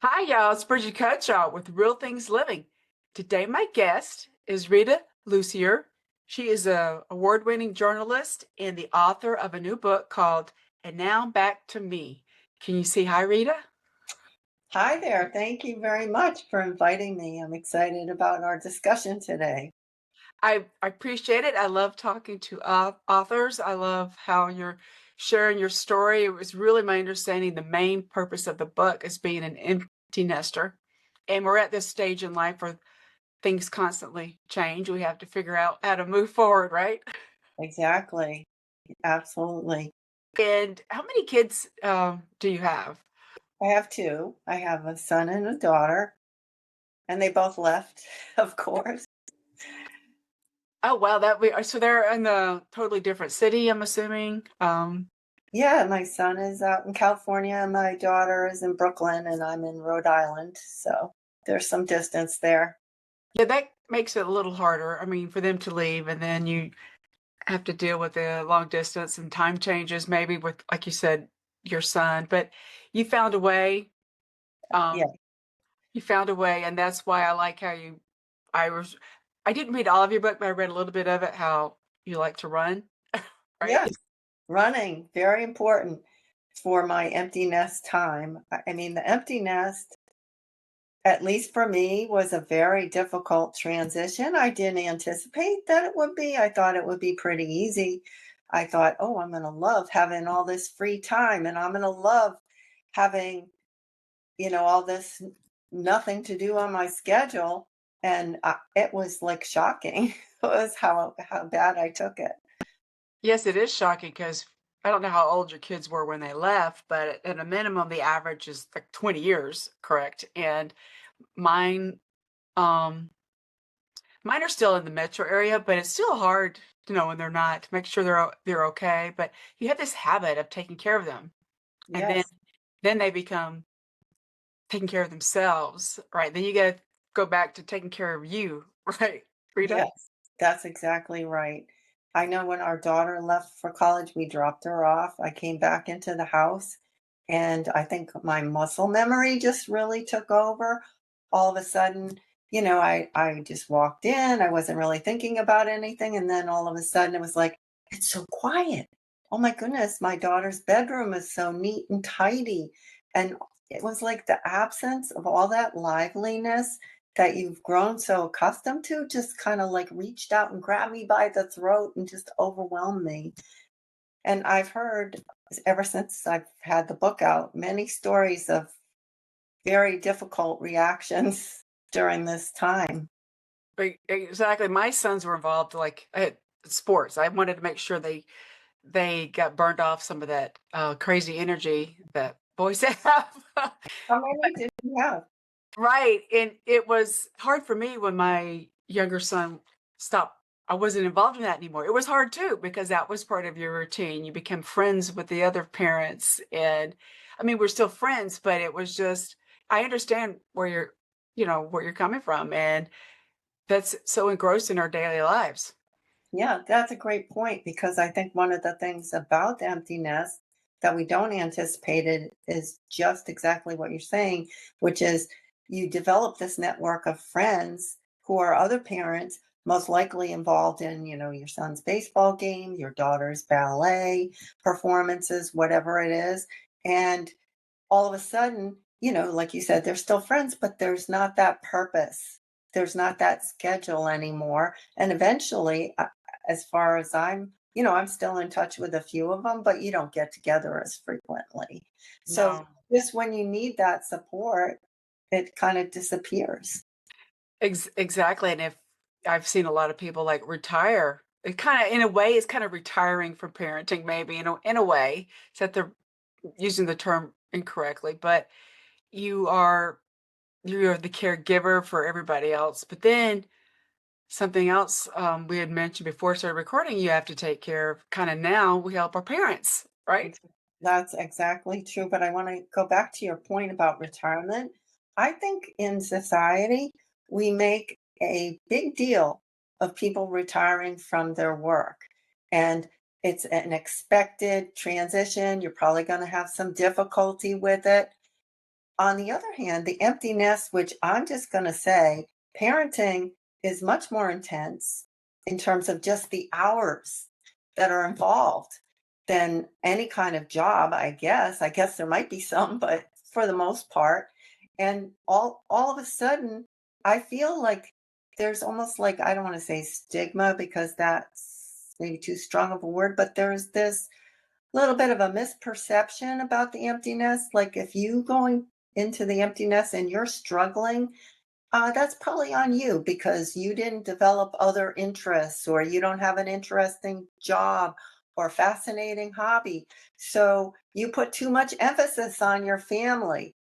Hi, y'all. It's Brigitte Cutshall with Real Things Living. Today, my guest is Rita Lussier. She is a award-winning journalist and the author of a new book called "And Now Back to Me." Can you say hi, Rita? Hi there. Thank you very much for inviting me. I'm excited about our discussion today. I appreciate it. I love talking to authors. I love how you're sharing your story. It was really my understanding the main purpose of the book is being an empty nester. And we're at this stage in life where things constantly change. We have to figure out how to move forward, right? Exactly. Absolutely. And how many kids do you have? I have two. I have a son and a daughter, and they both left, of course. Oh wow, that we so they're in a totally different city, I'm assuming. Yeah, my son is out in California, and my daughter is in Brooklyn, and I'm in Rhode Island. So there's some distance there. Yeah, that makes it a little harder. I mean, for them to leave, and then you have to deal with the long distance and time changes, maybe with, like you said, your son. But you found a way. Yeah. Um, you found a way, and that's why I like how you. I was. I didn't read all of your book, but I read a little bit of it. How you like to run, right? Yes. Running, very important for my empty nest time. I mean, the empty nest, at least for me, was a very difficult transition. I didn't anticipate that it would be. I thought it would be pretty easy. I thought, oh, I'm going to love having all this free time and I'm going to love having, all this nothing to do on my schedule. And it was like shocking. It was how bad I took it. Yes, it is shocking because I don't know how old your kids were when they left, but at a minimum, the average is like 20 years, correct? And mine, um, mine are still in the metro area, but it's still hard to know when they're not, to make sure they're okay. But you have this habit of taking care of them, and then Yes. then they become taking care of themselves, right? Then you got to go back to taking care of you, right, Rita? Yes, that's exactly right. I know when our daughter left for college, we dropped her off. I came back into the house, and I think my muscle memory just really took over. All of a sudden, I just walked in. I wasn't really thinking about anything, and then all of a sudden, it was like, it's so quiet. Oh my goodness, my daughter's bedroom is so neat and tidy. And it was like the absence of all that liveliness that you've grown so accustomed to just kind of like reached out and grabbed me by the throat and just overwhelmed me. And I've heard ever since I've had the book out many stories of very difficult reactions during this time. Exactly. My sons were involved like at sports. I wanted to make sure they got burned off some of that crazy energy that boys have. How many did you have? Right. And it was hard for me when my younger son stopped. I wasn't involved in that anymore. It was hard too because that was part of your routine. You became friends with the other parents. And I mean, we're still friends, but it was just, I understand where where you're coming from. And that's so engrossed in our daily lives. Yeah, that's a great point because I think one of the things about the empty nest that we don't anticipate it is just exactly what you're saying, which is you develop this network of friends who are other parents, most likely involved in, your son's baseball game, your daughter's ballet performances, whatever it is. And all of a sudden, like you said, they're still friends, but there's not that purpose. There's not that schedule anymore. And eventually, as far as I'm still in touch with a few of them, but you don't get together as frequently. So No. just when you need that support, it kind of disappears. Exactly. And if I've seen a lot of people like retire, it kind of, in a way, is kind of retiring from parenting, maybe, in a way, except they're using the term incorrectly, but you are, you're the caregiver for everybody else. But then something else we had mentioned before we started recording, you have to take care of kind of now we help our parents, right? Ex- That's exactly true. But I want to go back to your point about retirement. I think in society, we make a big deal of people retiring from their work. And it's an expected transition. You're probably going to have some difficulty with it. on the other hand, the empty nest, which I'm just going to say, parenting is much more intense in terms of just the hours that are involved than any kind of job, I guess. I guess there might be some, but for the most part. And all of a sudden, I feel like there's almost like, I don't want to say stigma because that's maybe too strong of a word, but there's this little bit of a misperception about the emptiness. Like if you going into the emptiness and you're struggling, that's probably on you because you didn't develop other interests or you don't have an interesting job or fascinating hobby. So you put too much emphasis on your family.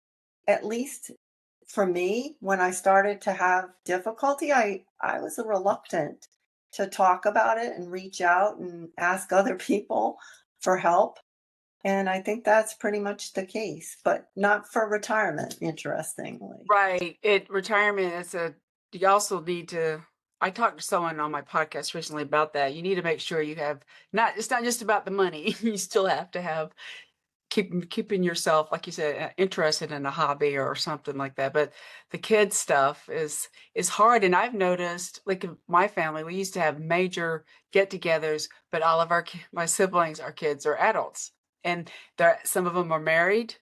At least for me, when I started to have difficulty, I was reluctant to talk about it and reach out and ask other people for help. And I think that's pretty much the case, but not for retirement, interestingly. Right. Retirement is you also need to, I talked to someone on my podcast recently about that. You need to make sure you have it's not just about the money. You still have to have keeping yourself, like you said, interested in a hobby or something like that. But the kids stuff is hard. And I've noticed, like in my family, we used to have major get-togethers, but all of my siblings, our kids are adults, and some of them are married,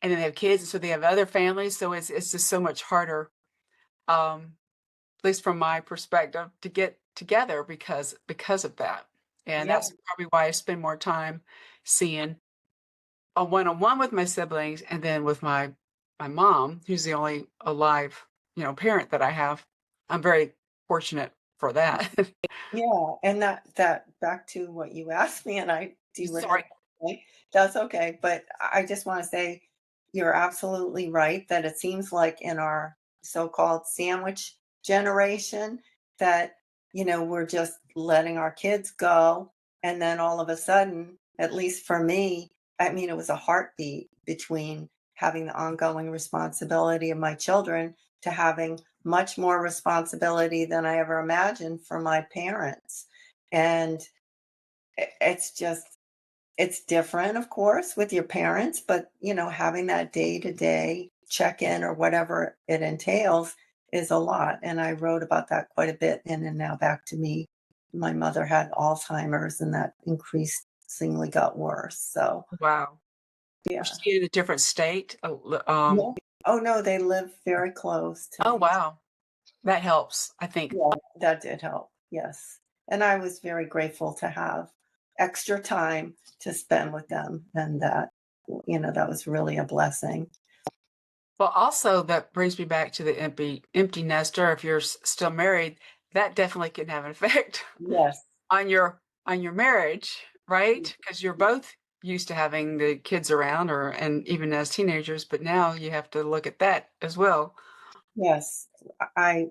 and then they have kids, and so they have other families. So it's just so much harder, at least from my perspective, to get together because of that. And Yeah. that's probably why I spend more time seeing a one-on-one with my siblings and then with my mom, who's the only alive, parent that I have. I'm very fortunate for that. Yeah, and that back to what you asked me, and I Sorry. derailed. Okay. That's okay, but I just want to say you're absolutely right that it seems like in our so-called sandwich generation that we're just letting our kids go, and then all of a sudden, at least for me, I mean, it was a heartbeat between having the ongoing responsibility of my children to having much more responsibility than I ever imagined for my parents. And it's just, it's different, of course, with your parents, but having that day to day check in or whatever it entails is a lot. And I wrote about that quite a bit. And then now back to me. My mother had Alzheimer's and that increasingly got worse. So, Wow. Was yeah. she in a different state? No. Oh, no, they live very close to Oh, me. wow. That helps, I think. Yeah, that did help. Yes. And I was very grateful to have extra time to spend with them. And that was really a blessing. Well, also that brings me back to the empty nester. If you're still married, that definitely can have an effect Yes. on your marriage, right? Because you're both used to having the kids around, and even as teenagers, but now you have to look at that as well. Yes. I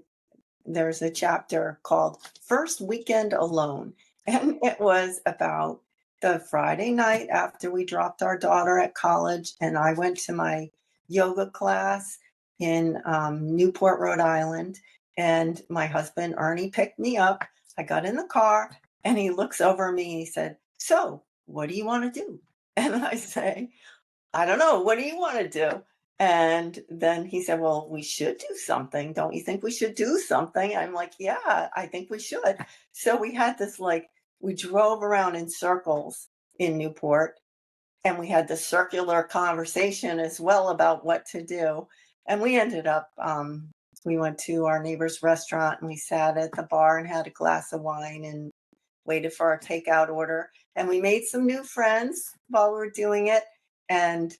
There's a chapter called First Weekend Alone. And it was about the Friday night after we dropped our daughter at college. And I went to my yoga class in Newport, Rhode Island. And my husband, Ernie, picked me up. I got in the car and he looks over at me and he said, "So, what do you want to do?" And I say, "I don't know. What do you want to do?" And then he said, "Well, we should do something. Don't you think we should do something?" I'm like, "Yeah, I think we should." So we had this we drove around in circles in Newport and we had this circular conversation as well about what to do. And we ended up, we went to our neighbor's restaurant and we sat at the bar and had a glass of wine and waited for our takeout order. And we made some new friends while we were doing it. And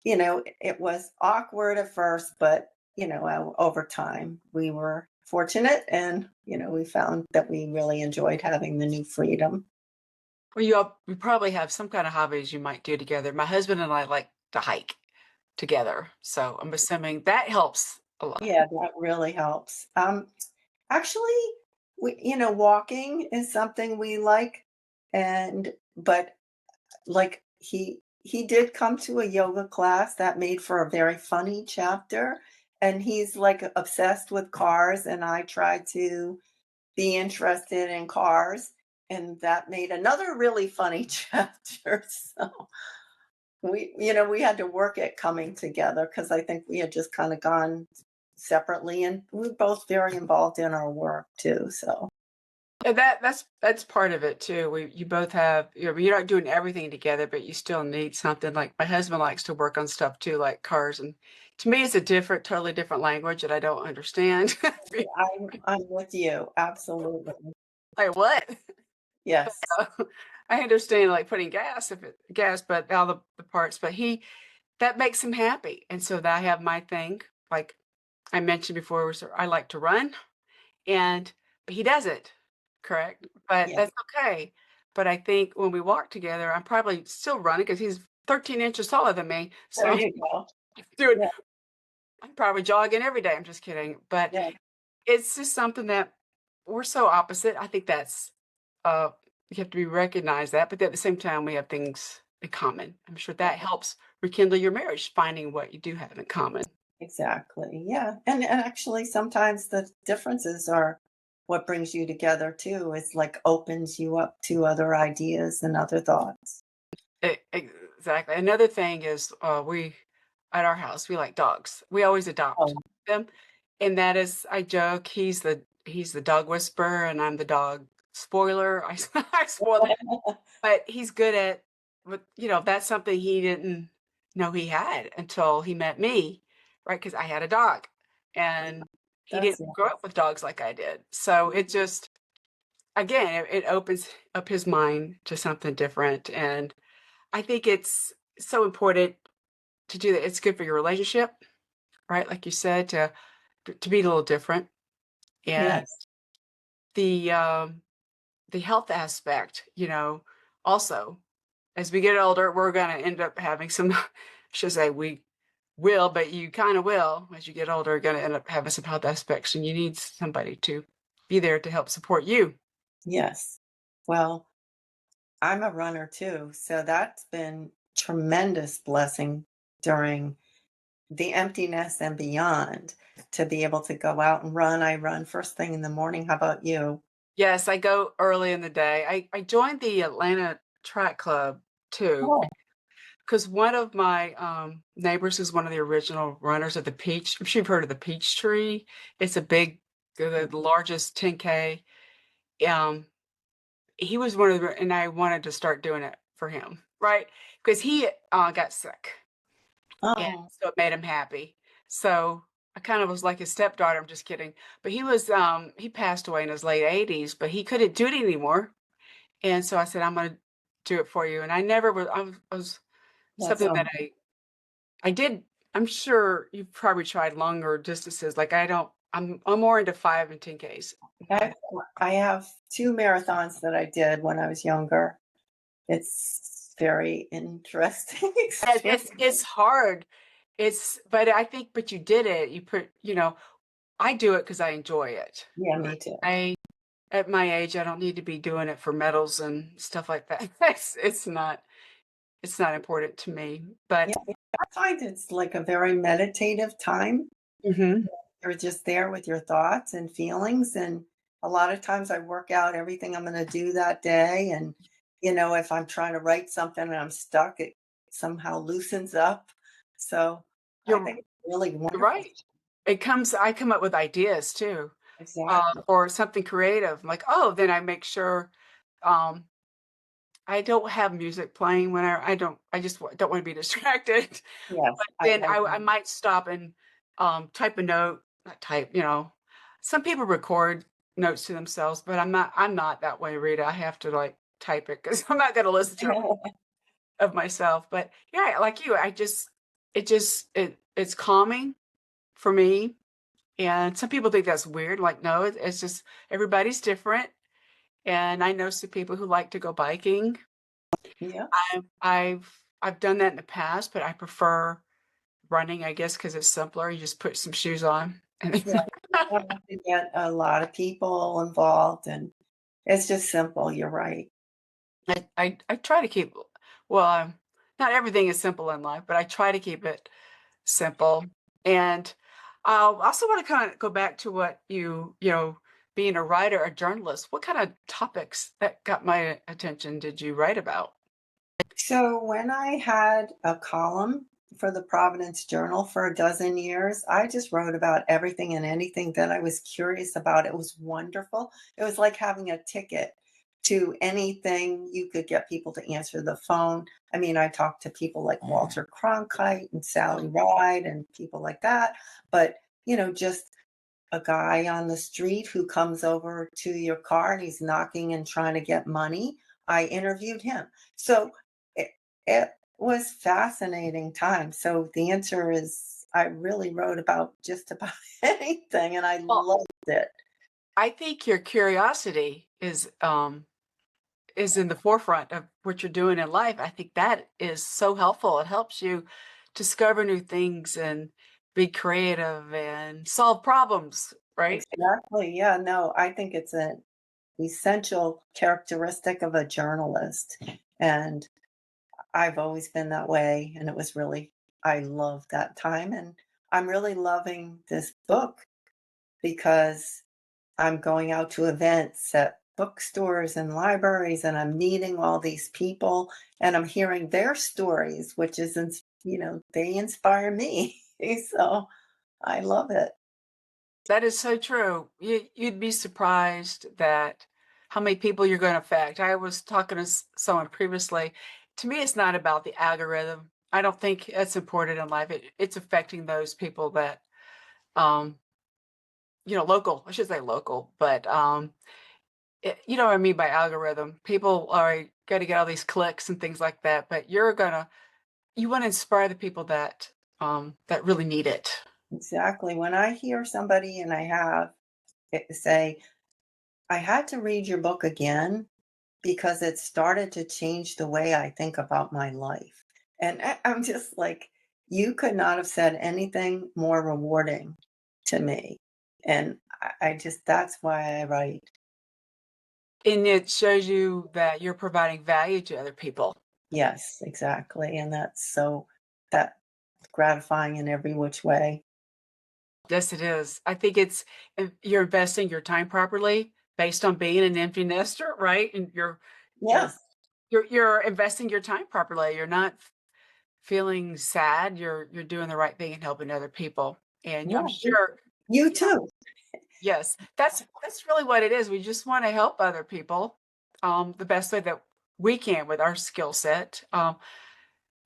it was awkward at first, but, over time, we were fortunate and, we found that we really enjoyed having the new freedom. Well, you probably have some kind of hobbies you might do together. My husband and I like to hike together, so I'm assuming that helps a lot. Yeah, that really helps. Actually, walking is something we like, but like he did come to a yoga class that made for a very funny chapter, and he's like obsessed with cars, and I try to be interested in cars, and that made another really funny chapter. So we had to work at coming together because I think we had just kind of gone separately, and we're both very involved in our work too. So And that's part of it too. You both have, you're not doing everything together, but you still need something. Like my husband likes to work on stuff too, like cars, and to me it's a totally different language that I don't understand. I'm with you absolutely. Like what? Yes, I understand like putting gas, but all the parts, but that makes him happy. And so that I have my thing. Like I mentioned before, was I like to run, and but he doesn't, correct? But yes. that's okay. But I think when we walk together, I'm probably still running because he's 13 inches taller than me. There So you go. dude, Yeah, I'm probably jogging every day. I'm just kidding. But yeah, it's just something that we're so opposite. I think that's uh you have to be recognize that, but at the same time we have things in common. I'm sure yeah. that helps rekindle your marriage, finding what you do have in common. Exactly. Yeah. And actually sometimes the differences are what brings you together too. It's like opens you up to other ideas and other thoughts. Exactly. Another thing is we at our house we like dogs. We always adopt Oh. them, and that is I joke he's the dog whisperer and I'm the dog spoiler. I spoil them, but he's good at that's something he didn't know he had until he met me, right? Because I had a dog, and he That's didn't grow up with dogs like I did. So it just again it opens up his mind to something different, and I think it's so important to do that. It's good for your relationship, right? Like you said, to be a little different, and yes. the um, the health aspect. Also as we get older, we're going to end up having some. I should say we will, but you kind of will as you get older. Going to end up having some health aspects, and you need somebody to be there to help support you. Yes. Well, I'm a runner too, so that's been tremendous blessing during the emptiness and beyond to be able to go out and run. I run first thing in the morning. How about you? Yes, I go early in the day. I joined the Atlanta Track Club too Oh, because one of my neighbors is one of the original runners of the Peach. I'm sure you've heard of the Peach Tree. It's a big, the largest 10K. Um, he was one of the, and I wanted to start doing it for him, right? Because he got sick, and oh, so it made him happy. So I kind of was like his stepdaughter. I'm just kidding, but he passed away in his late 80s, but he couldn't do it anymore, and so I said I'm going to do it for you. And I never was. I was that's something that I did. I'm sure you've probably tried longer distances. Like I don't. I'm more into 5 and 10Ks. I I have 2 marathons that I did when I was younger. It's very interesting It's experience. hard. But I think, but you did it. I do it because I enjoy it. Yeah, me too. I, at my age, I don't need to be doing it for medals and stuff like that. It's not important to me. Yeah, But I find it's like a very meditative time. mhm. You're just there with your thoughts and feelings, and a lot of times I work out everything I'm gonna do that day, and, if I'm trying to write something and I'm stuck, it somehow loosens up. So, I You're think it's really you're wonderful. right. I come up with ideas too, Exactly. or something creative. I'm like, oh, then I make sure. Um, I don't have music playing when I just don't want to be distracted. Yes, But then I I might stop and, type a note not type, some people record notes to themselves, but I'm not that way, Rita. I have to, like, type it because 'cause I'm not gonna listen to it of myself, but, yeah, like you, it's calming for me, and some people think that's weird, like, no, it's just everybody's different, and I know some people who like to go biking. Yeah. I've done that in the past, but I prefer running, I guess, because it's simpler. You just put some shoes on. And Yeah, you don't have to get a lot of people involved, and it's just simple, you're right. I try to keep well, not everything is simple in life, but I try to keep it simple. And I also want to kind of go back to what being a writer, a journalist. What kind of topics that got my attention did you write about? So when I had a column for the Providence Journal for a dozen years, I just wrote about everything and anything that I was curious about. It was wonderful. It was like having a ticket to anything. You could get people to answer the phone. I mean, I talked to people like Walter Cronkite and Sally Ride and people like that. But, just a guy on the street who comes over to your car and he's knocking and trying to get money. I interviewed him. So it, it was fascinating time. So the answer is I really wrote about just about anything and I Well, loved it. I think your curiosity is in the forefront of what you're doing in life. I think that is so helpful. It helps you discover new things and be creative and solve problems, right? Exactly. Yeah, no, I think it's an essential characteristic of a journalist. And I've always been that way, and it was really I love that time, and I'm really loving this book because I'm going out to events at bookstores and libraries, and I'm meeting all these people, and I'm hearing their stories, which is they inspire me. So, I love it. That is so true. You'd be surprised that how many people you're going to affect. I was talking to someone previously. To me, it's not about the algorithm. I don't think it's important in life. It's affecting those people that, um, local. I should say local, but you know what I mean by algorithm. People are going to get all these clicks and things like that, but you want to inspire the people that really need it. Exactly. When I hear somebody and I have say, "I had to read your book again because it started to change the way I think about my life." And I'm just like, you could not have said anything more rewarding to me. And I just, that's why I write. And it shows you that you're providing value to other people. Yes, exactly. And that's so that gratifying in every which way. Yes, it is. I think you're investing your time properly based on being an empty nester, right? And you're Yes. you're investing your time properly. You're not feeling sad. You're doing the right thing and helping other people. And I'm Yeah. sure, You you know, too. yes, that's really what it is. We just want to help other people the best way that we can with our skill set.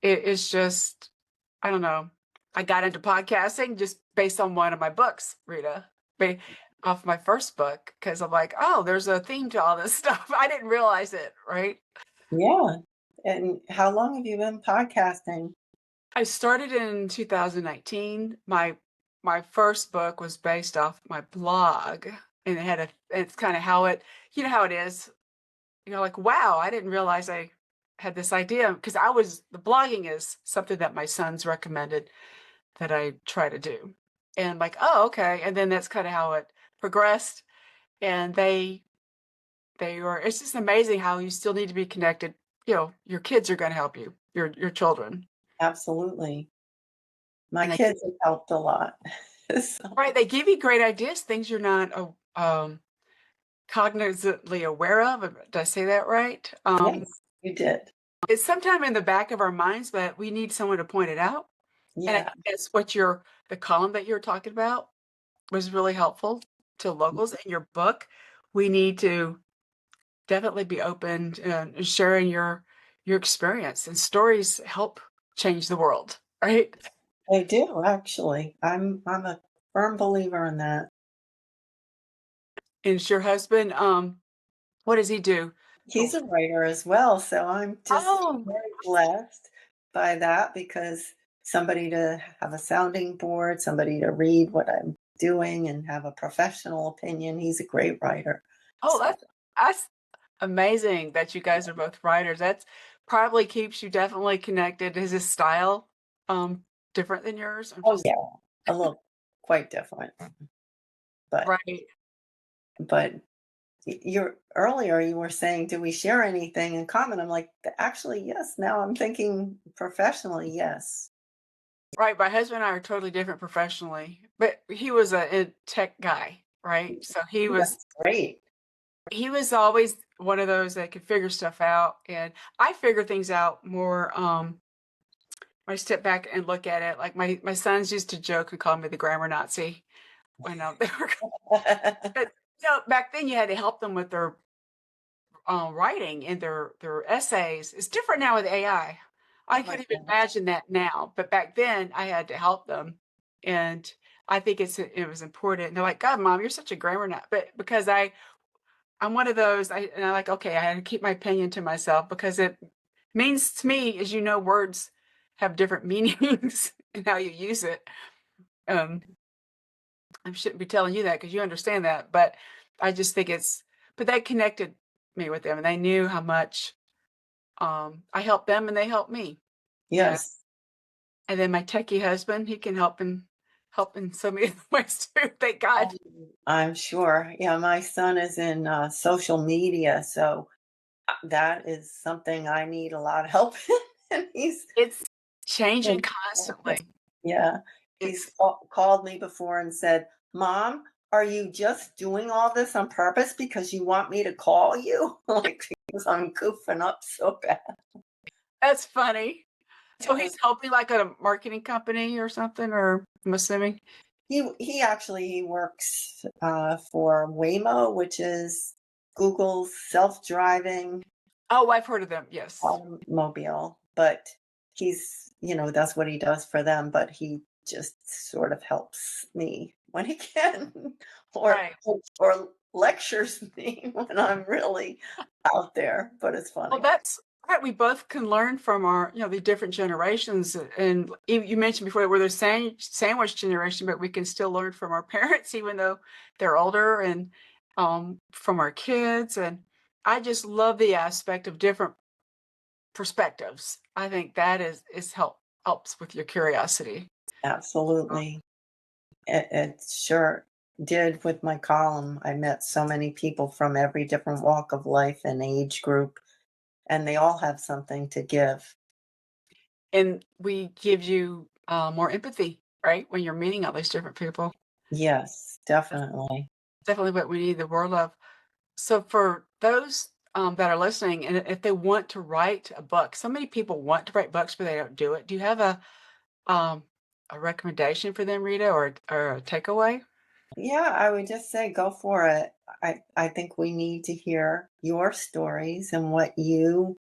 It's just, I don't know. I got into podcasting just based on one of my books, Rita, ba- off my first book, because I'm like, oh, there's a theme to all this stuff. I didn't realize it, right? Yeah. And how long have you been podcasting? I started in 2019. My first book was based off my blog, and it's kind of how it is. Like, wow, I didn't realize I had this idea because the blogging is something that my sons recommended that I try to do. And like, oh, okay. And then that's kind of how it progressed. And they were it's just amazing how you still need to be connected. Your kids are going to help you, your children. Absolutely. My And kids have helped a lot. So, right, they give you great ideas, things you're not cognizantly aware of. Did I say that right? yes, you did. It's sometime in the back of our minds, but we need someone to point it out. And I Yeah. think that's what the column that you're talking about was really helpful to locals in your book. We need to definitely be open and sharing your experience, and stories help change the world, right? They do, actually. I'm a firm believer in that. And it's your husband, what does he do? He's Oh, a writer as well, so I'm just oh, very blessed by that because somebody to have a sounding board, somebody to read what I'm doing and have a professional opinion. He's a great writer. oh, So, that's amazing that you guys are both writers. That's probably keeps you definitely connected. Is his style different than yours? I'm oh just yeah, a little quite different, but right. but you're earlier you were saying, do we share anything in common? I'm like, actually, yes. Now I'm thinking professionally, yes. Right, my husband and I are totally different professionally, but he was a tech guy, right? So Ooh, that's great. he was always one of those that can figure stuff out, and I figure things out more, when I step back and look at it. Like, my sons used to joke and call me the grammar Nazi when, they were but, back then you had to help them with their, writing and their essays. It's different now with AI. I Oh my couldn't even God. imagine that now, but back then I had to help them, and I think it was important. And they're like, "God, mom, you're such a grammar nut," but because I'm one of those, I'm like, okay, I had to keep my opinion to myself because it means to me, as you know, words have different meanings and how you use it. Um, I shouldn't be telling you that because you understand that, but I just think but they connected me with them and they knew how much I helped them and they helped me. And Yes. and then my techie husband, he can help in so many ways too. Thank God. I'm sure. Yeah, my son is in social media, so that is something I need a lot of help in. And It's changing he's constantly. yeah, he's It's called me before and said, "Mom, are you just doing all this on purpose because you want me to call you?" Like, because I'm goofing up so bad. That's funny. So Yeah. he's helping like at a marketing company or something, or I'm assuming? He actually he works for Waymo, which is Google's self-driving Oh, I've heard of them. Yes. automobile, but that's what he does for them, but he just sort of helps me when he can or Right. or lectures me when I'm really out there, but it's Well, funny. that's right. We both can learn from our, the different generations. And you mentioned before we're the same sandwich generation, but we can still learn from our parents, even though they're older, and from our kids. And I just love the aspect of different perspectives. I think that is helps with your curiosity. Absolutely. It sure did with my column. I met so many people from every different walk of life and age group, and they all have something to give. And we give you more empathy, right? When you're meeting all these different people. Yes, That's definitely. definitely what we need the world of. So for those that are listening, and if they want to write a book, so many people want to write books, but they don't do it. Do you have um, a recommendation for them, Rita, or a takeaway? Yeah, I would just say go for it. I think we need to hear your stories and what you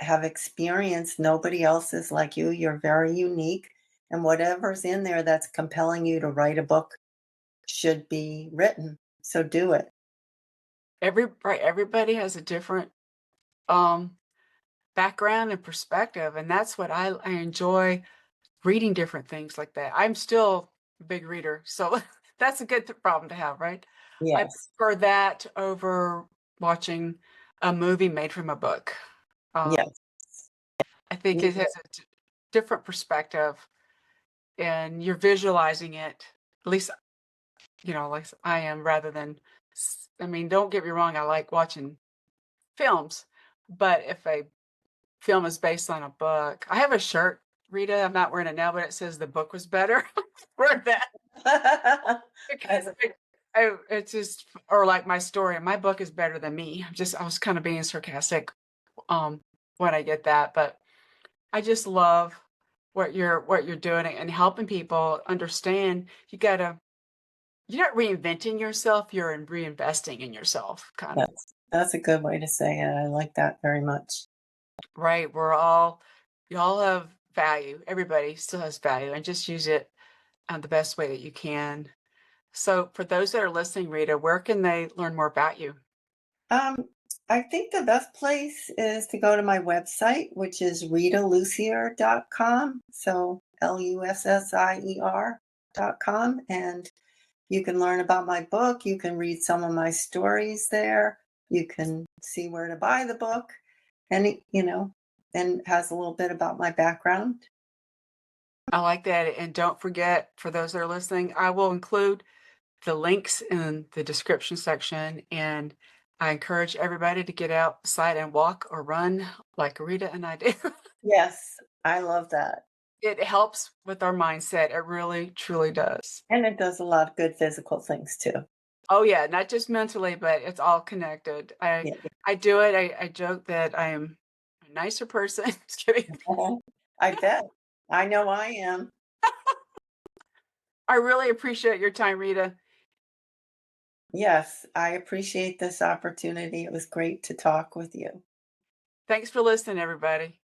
have experienced. Nobody else is like you. You're very unique. And whatever's in there that's compelling you to write a book should be written. So do it. Everybody has a different um, background and perspective, and that's what I enjoy reading different things like that. I'm still a big reader, so that's a good problem to have, right? I Yes. prefer that over watching a movie made from a book. Um, Yes. I think Me it has too. a different perspective, and you're visualizing it. At least, like I am, rather than. I mean, don't get me wrong. I like watching films, but if a film is based on a book, I have a shirt, Rita. I'm not wearing it now, but it says the book was better. Read that. I Because it's just, or like my story, my book is better than me. I was kind of being sarcastic um when I get that, but I just love what you're doing and helping people understand you're not reinventing yourself, you're reinvesting in yourself, kind of. that's a good way to say it. I like that very much. Right. You all have value. Everybody still has value, and just use it the best way that you can. So for those that are listening, Rita, where can they learn more about you? Um, I think the best place is to go to my website, which is ritalussier.com. So Lussier.com. And you can learn about my book. You can read some of my stories there. You can see where to buy the book. And, and has a little bit about my background. I like that. And don't forget, for those that are listening, I will include the links in the description section. And I encourage everybody to get outside and walk or run like Rita and I do. Yes, I love that. It helps with our mindset. It really, truly does. And it does a lot of good physical things too. Oh, yeah, not just mentally, but it's all connected. Yeah. I do it. I joke that I am a nicer person. Just kidding. I bet. I know I am. I really appreciate your time, Rita. Yes, I appreciate this opportunity. It was great to talk with you. Thanks for listening, everybody.